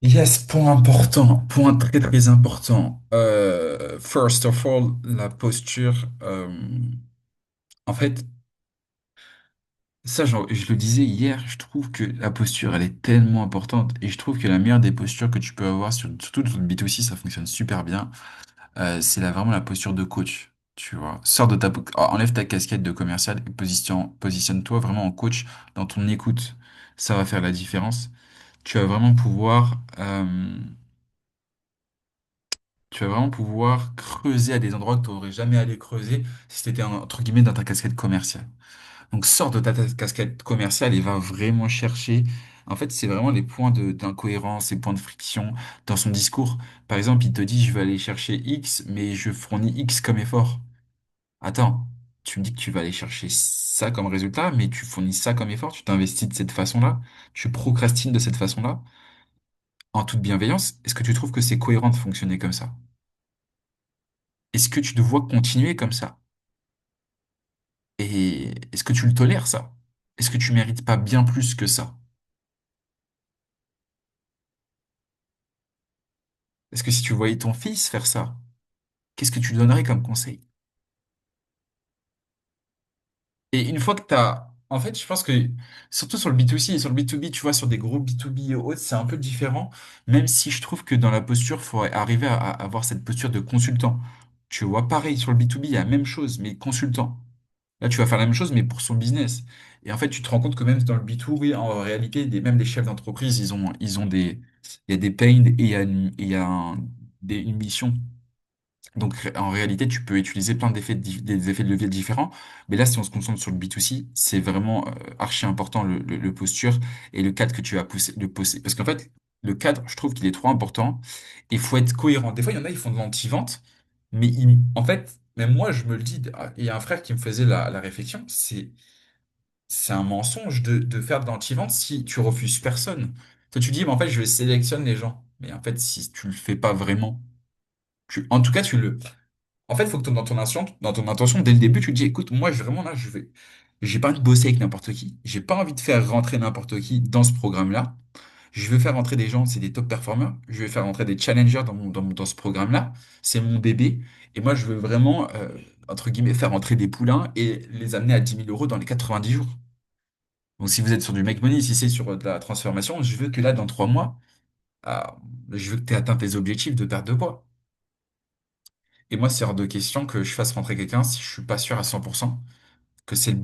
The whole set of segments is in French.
Yes, point important, point très très important. First of all, la posture. En fait, ça, je le disais hier, je trouve que la posture, elle est tellement importante. Et je trouve que la meilleure des postures que tu peux avoir, surtout sur le B2C, ça fonctionne super bien. C'est vraiment la posture de coach. Tu vois, sors de enlève ta casquette de commercial et positionne-toi vraiment en coach dans ton écoute. Ça va faire la différence. Tu vas vraiment pouvoir. Tu vas vraiment pouvoir creuser à des endroits que tu n'aurais jamais allé creuser si tu étais entre guillemets dans ta casquette commerciale. Donc sors de ta casquette commerciale et va vraiment chercher. En fait, c'est vraiment les points d'incohérence, les points de friction dans son discours. Par exemple, il te dit, je vais aller chercher X, mais je fournis X comme effort. Attends, tu me dis que tu vas aller chercher ça comme résultat, mais tu fournis ça comme effort, tu t'investis de cette façon-là, tu procrastines de cette façon-là, en toute bienveillance. Est-ce que tu trouves que c'est cohérent de fonctionner comme ça? Est-ce que tu te vois continuer comme ça? Et est-ce que tu le tolères, ça? Est-ce que tu mérites pas bien plus que ça? Est-ce que si tu voyais ton fils faire ça, qu'est-ce que tu lui donnerais comme conseil? Et une fois que t'as... En fait, je pense que, surtout sur le B2C et sur le B2B, tu vois, sur des gros B2B et autres, c'est un peu différent, même si je trouve que dans la posture, il faut arriver à avoir cette posture de consultant. Tu vois, pareil, sur le B2B, il y a la même chose, mais consultant. Là, tu vas faire la même chose, mais pour son business. Et en fait, tu te rends compte que même dans le B2B, oui, en réalité, même les chefs d'entreprise, ils ont il y a des pains et il y a une mission. Donc, en réalité, tu peux utiliser plein des effets de levier différents. Mais là, si on se concentre sur le B2C, c'est vraiment archi important le posture et le cadre que tu vas pousser. Parce qu'en fait, le cadre, je trouve qu'il est trop important. Il faut être cohérent. Des fois, il y en a, ils font de l'anti-vente. Mais en fait, même moi, je me le dis, il y a un frère qui me faisait la réflexion, c'est un mensonge de faire de l'anti-vente si tu refuses personne. Toi, tu dis, mais en fait, je sélectionne les gens. Mais en fait, si tu le fais pas vraiment, en tout cas, en fait, il faut que dans ton intention, dès le début, tu te dis, écoute, moi, vraiment, là, j'ai pas envie de bosser avec n'importe qui. J'ai pas envie de faire rentrer n'importe qui dans ce programme-là. Je veux faire rentrer des gens, c'est des top performers. Je vais faire rentrer des challengers dans ce programme-là. C'est mon bébé. Et moi, je veux vraiment, entre guillemets, faire rentrer des poulains et les amener à 10 000 € dans les 90 jours. Donc, si vous êtes sur du make money, si c'est sur de la transformation, je veux que là, dans 3 mois, ah, je veux que tu aies atteint tes objectifs de perte de poids. Et moi, c'est hors de question que je fasse rentrer quelqu'un si je suis pas sûr à 100% que c'est le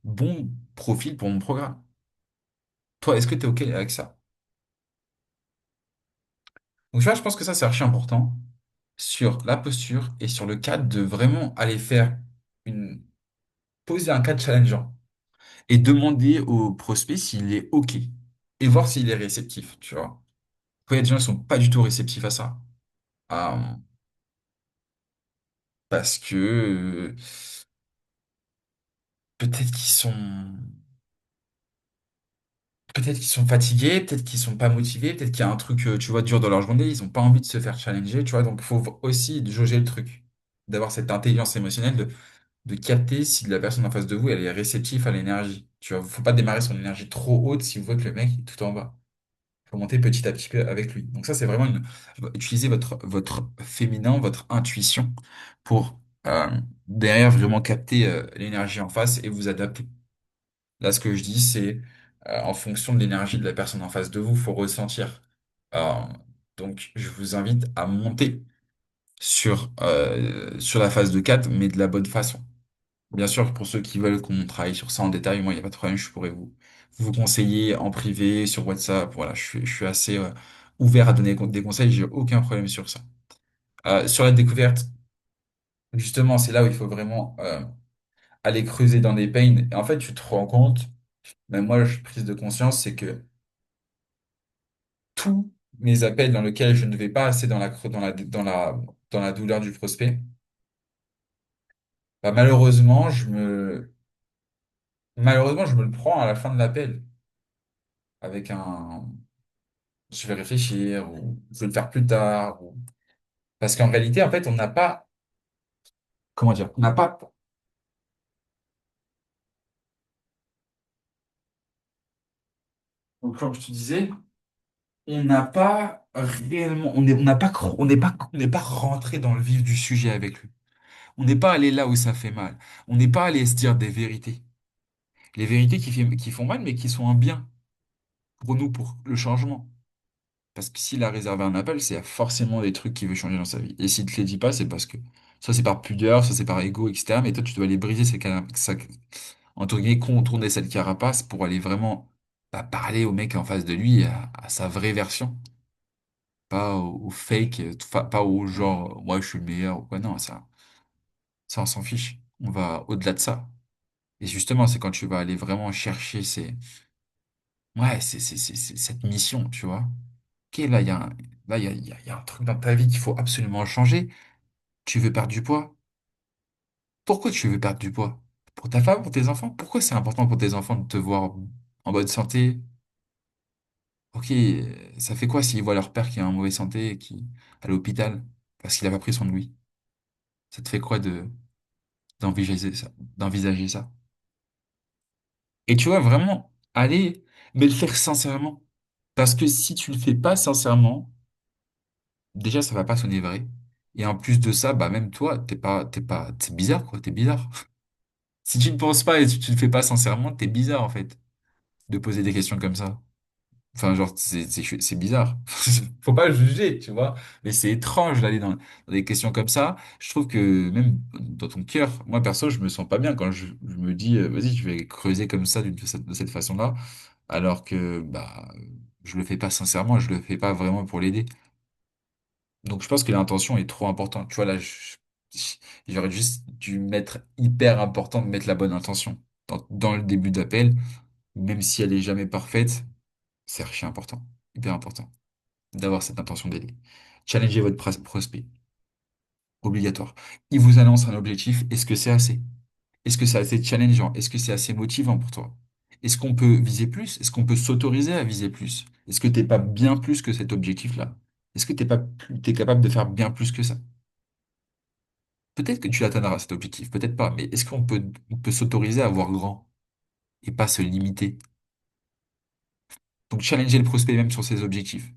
bon profil pour mon programme. Toi, est-ce que tu es OK avec ça? Donc, tu vois, je pense que ça, c'est archi important sur la posture et sur le cadre de vraiment aller une, poser un cadre challengeant et demander au prospect s'il est OK et voir s'il est réceptif, tu vois. Quand il y a des gens qui sont pas du tout réceptifs à ça, euh, parce que peut-être qu'ils sont peut-être qu'ils sont fatigués, peut-être qu'ils sont pas motivés, peut-être qu'il y a un truc, tu vois, dur dans leur journée, ils ont pas envie de se faire challenger, tu vois. Donc, il faut aussi jauger le truc, d'avoir cette intelligence émotionnelle de capter si la personne en face de vous, elle est réceptive à l'énergie. Tu vois, faut pas démarrer son énergie trop haute si vous voyez que le mec est tout en bas. Faut monter petit à petit avec lui. Donc ça, c'est vraiment utiliser votre féminin, votre intuition pour derrière vraiment capter l'énergie en face et vous adapter. Là, ce que je dis, c'est en fonction de l'énergie de la personne en face de vous, faut ressentir. Euh, donc, je vous invite à monter sur la phase de 4, mais de la bonne façon. Bien sûr, pour ceux qui veulent qu'on travaille sur ça en détail, moi, il n'y a pas de problème, je pourrais vous conseiller en privé, sur WhatsApp. Voilà, je suis assez ouvert à donner des conseils, j'ai aucun problème sur ça. Sur la découverte, justement, c'est là où il faut vraiment aller creuser dans des pains. Et en fait, tu te rends compte, même moi, je suis prise de conscience, c'est que tous mes appels dans lesquels je ne vais pas assez dans la douleur du prospect, bah, malheureusement, je me le prends à la fin de l'appel avec je vais réfléchir ou je vais le faire plus tard. Parce qu'en réalité, en fait, on n'a pas, comment dire, on n'a pas, donc, comme je te disais, on n'a pas réellement, on n'est pas rentré dans le vif du sujet avec lui. On n'est pas allé là où ça fait mal. On n'est pas allé se dire des vérités. Les vérités qui font mal, mais qui sont un bien pour nous, pour le changement. Parce que s'il a réservé un appel, c'est forcément des trucs qu'il veut changer dans sa vie. Et s'il te les dit pas, c'est parce que soit c'est par pudeur, soit c'est par ego, etc. Mais toi, tu dois aller briser entre guillemets, contourner cette carapace pour aller vraiment bah, parler au mec en face de lui, à sa vraie version. Pas au fake, pas au genre, moi je suis le meilleur ou quoi. Non, ça on s'en fiche. On va au-delà de ça. Et justement, c'est quand tu vas aller vraiment chercher ouais, c'est cette mission, tu vois. Ok, là, il y a un, là, il y a un truc dans ta vie qu'il faut absolument changer. Tu veux perdre du poids. Pourquoi tu veux perdre du poids? Pour ta femme, pour tes enfants? Pourquoi c'est important pour tes enfants de te voir en bonne santé? Ok, ça fait quoi s'ils voient leur père qui est en mauvaise santé et qui à l'hôpital parce qu'il a pas pris soin de lui? Ça te fait quoi d'envisager ça? Et tu vois, vraiment, aller, mais le faire sincèrement. Parce que si tu le fais pas sincèrement, déjà, ça va pas sonner vrai. Et en plus de ça, bah, même toi, c'est bizarre, quoi, t'es bizarre. Si tu ne penses pas et si tu ne le fais pas sincèrement, t'es bizarre, en fait, de poser des questions comme ça. Enfin, genre, c'est bizarre. Faut pas juger, tu vois. Mais c'est étrange d'aller dans des questions comme ça. Je trouve que même dans ton cœur, moi, perso, je me sens pas bien quand je me dis, vas-y, je vais creuser comme ça de cette façon-là. Alors que, bah, je le fais pas sincèrement, je le fais pas vraiment pour l'aider. Donc je pense que l'intention est trop importante. Tu vois, là, j'aurais juste dû mettre hyper important de mettre la bonne intention dans le début d'appel, même si elle est jamais parfaite, c'est archi important, hyper important d'avoir cette intention d'aider. Challenger votre prospect, obligatoire. Il vous annonce un objectif, est-ce que c'est assez? Est-ce que c'est assez challengeant? Est-ce que c'est assez motivant pour toi? Est-ce qu'on peut viser plus? Est-ce qu'on peut s'autoriser à viser plus? Est-ce que t'es pas bien plus que cet objectif-là? Est-ce que t'es capable de faire bien plus que ça? Peut-être que tu atteindras cet objectif, peut-être pas, mais est-ce on peut s'autoriser à voir grand et pas se limiter? Donc challenger le prospect même sur ses objectifs.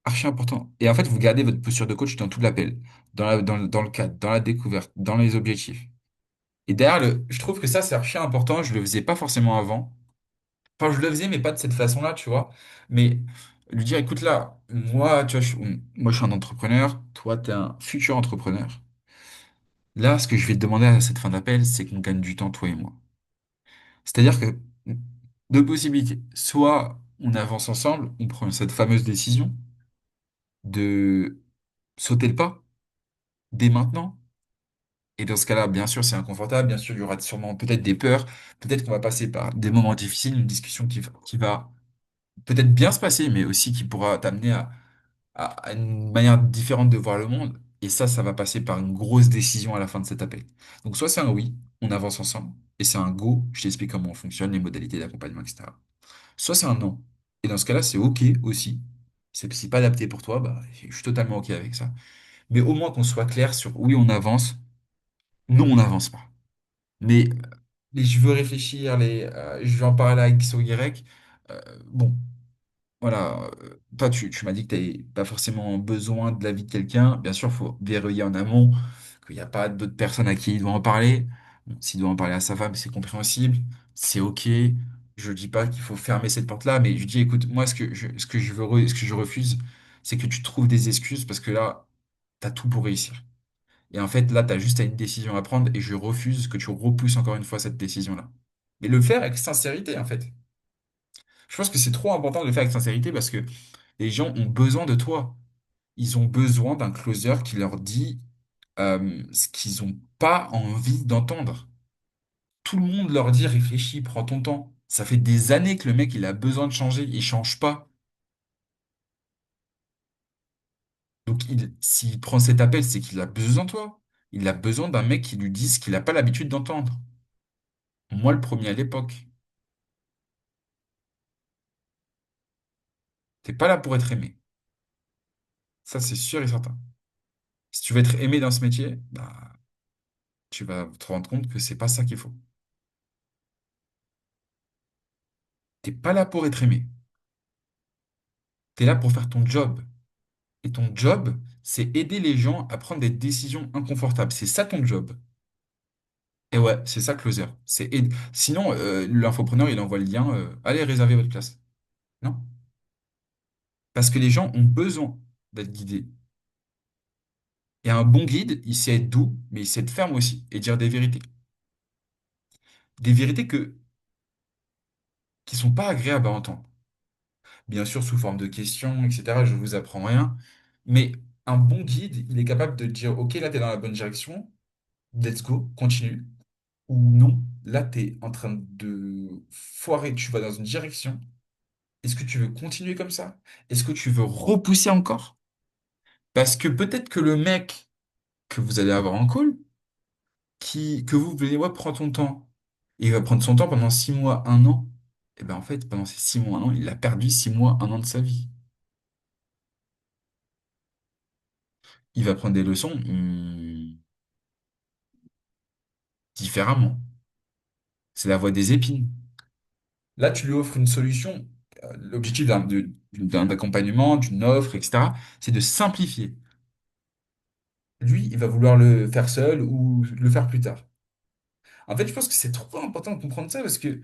Archi important. Et en fait, vous gardez votre posture de coach dans tout l'appel, dans le cadre, dans la découverte, dans les objectifs. Et derrière, je trouve que ça, c'est archi important. Je le faisais pas forcément avant. Enfin, je le faisais, mais pas de cette façon-là, tu vois. Mais lui dire, écoute, là, moi, tu vois, moi, je suis un entrepreneur. Toi, tu es un futur entrepreneur. Là, ce que je vais te demander à cette fin d'appel, c'est qu'on gagne du temps, toi et moi. C'est-à-dire que deux possibilités. Soit on avance ensemble, on prend cette fameuse décision de sauter le pas dès maintenant. Et dans ce cas-là, bien sûr, c'est inconfortable. Bien sûr, il y aura sûrement peut-être des peurs. Peut-être qu'on va passer par des moments difficiles, une discussion qui va peut-être bien se passer, mais aussi qui pourra t'amener à une manière différente de voir le monde. Et ça va passer par une grosse décision à la fin de cet appel. Donc, soit c'est un oui, on avance ensemble, et c'est un go, je t'explique comment on fonctionne, les modalités d'accompagnement, etc. Soit c'est un non. Et dans ce cas-là, c'est OK aussi. C'est pas adapté pour toi, bah, je suis totalement OK avec ça. Mais au moins qu'on soit clair sur oui, on avance, non, on n'avance pas. Mais les je veux réfléchir, je vais en parler à X ou Y. Bon, voilà. Toi, tu m'as dit que tu n'avais pas forcément besoin de l'avis de quelqu'un. Bien sûr, il faut vérifier en amont qu'il n'y a pas d'autres personnes à qui il doit en parler. Bon, s'il doit en parler à sa femme, c'est compréhensible. C'est OK. Je dis pas qu'il faut fermer cette porte-là, mais je dis, écoute, moi, ce que je veux, ce que je refuse, c'est que tu trouves des excuses parce que là, tu as tout pour réussir. Et en fait, là, tu as juste une décision à prendre et je refuse que tu repousses encore une fois cette décision-là. Mais le faire avec sincérité, en fait. Je pense que c'est trop important de le faire avec sincérité parce que les gens ont besoin de toi. Ils ont besoin d'un closer qui leur dit ce qu'ils n'ont pas envie d'entendre. Tout le monde leur dit réfléchis, prends ton temps. Ça fait des années que le mec, il a besoin de changer, il change pas. Donc, s'il prend cet appel, c'est qu'il a besoin de toi. Il a besoin d'un mec qui lui dise ce qu'il n'a pas l'habitude d'entendre. Moi, le premier à l'époque. T'es pas là pour être aimé. Ça, c'est sûr et certain. Si tu veux être aimé dans ce métier, bah, tu vas te rendre compte que c'est pas ça qu'il faut. T'es pas là pour être aimé. T'es là pour faire ton job. Et ton job, c'est aider les gens à prendre des décisions inconfortables. C'est ça ton job. Et ouais, c'est ça closer. Sinon, l'infopreneur, il envoie le lien, allez réserver votre place. Non. Parce que les gens ont besoin d'être guidés. Et un bon guide, il sait être doux, mais il sait être ferme aussi et dire des vérités. Des vérités qui sont pas agréables à entendre. Bien sûr, sous forme de questions, etc. Je vous apprends rien. Mais un bon guide, il est capable de dire, OK, là, tu es dans la bonne direction, let's go, continue. Ou non, là, tu es en train de foirer, tu vas dans une direction. Est-ce que tu veux continuer comme ça? Est-ce que tu veux repousser encore? Parce que peut-être que le mec que vous allez avoir en call, que vous venez, ouais, prends ton temps. Et il va prendre son temps pendant 6 mois, un an. Et ben en fait, pendant ces 6 mois, un an, il a perdu 6 mois, un an de sa vie. Il va prendre des leçons, différemment. C'est la voie des épines. Là, tu lui offres une solution. L'objectif d'un accompagnement, d'une offre, etc., c'est de simplifier. Lui, il va vouloir le faire seul ou le faire plus tard. En fait, je pense que c'est trop important de comprendre ça parce que,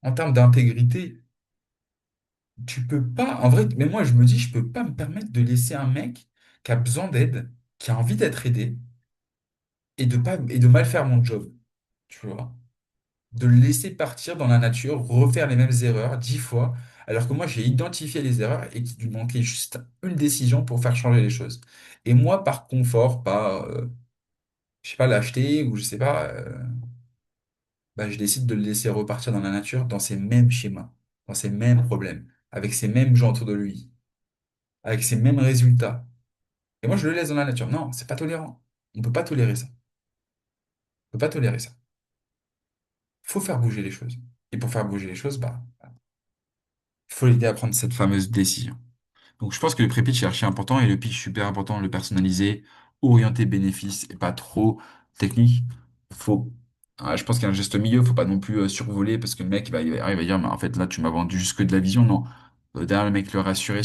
en termes d'intégrité, tu peux pas. En vrai, mais moi, je me dis, je peux pas me permettre de laisser un mec qui a besoin d'aide, qui a envie d'être aidé, et de mal faire mon job. Tu vois? De le laisser partir dans la nature, refaire les mêmes erreurs 10 fois, alors que moi, j'ai identifié les erreurs et qu'il lui manquait juste une décision pour faire changer les choses. Et moi, par confort, je sais pas, l'acheter ou je sais pas, bah, je décide de le laisser repartir dans la nature, dans ses mêmes schémas, dans ses mêmes problèmes, avec ses mêmes gens autour de lui, avec ses mêmes résultats. Et moi, je le laisse dans la nature. Non, c'est pas tolérant. On peut pas tolérer ça. On peut pas tolérer ça. Faut faire bouger les choses. Et pour faire bouger les choses, bah, il faut l'aider à prendre cette fameuse décision. Donc, je pense que le pré-pitch est archi important et le pitch super important, le personnaliser, orienté bénéfice et pas trop technique. Faut, je pense qu'il y a un juste milieu, faut pas non plus survoler parce que le mec il va arriver à dire, mais en fait là tu m'as vendu juste que de la vision. Non, derrière le mec le rassurer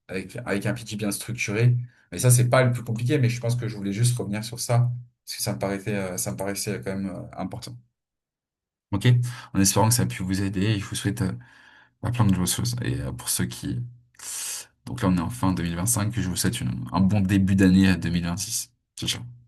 avec un pitch bien structuré. Mais ça c'est pas le plus compliqué, mais je pense que je voulais juste revenir sur ça parce que ça me paraissait quand même important. Ok, en espérant que ça a pu vous aider et je vous souhaite plein de choses. Et pour ceux qui... Donc là, on est en fin 2025, je vous souhaite un bon début d'année 2026. Ciao, ciao.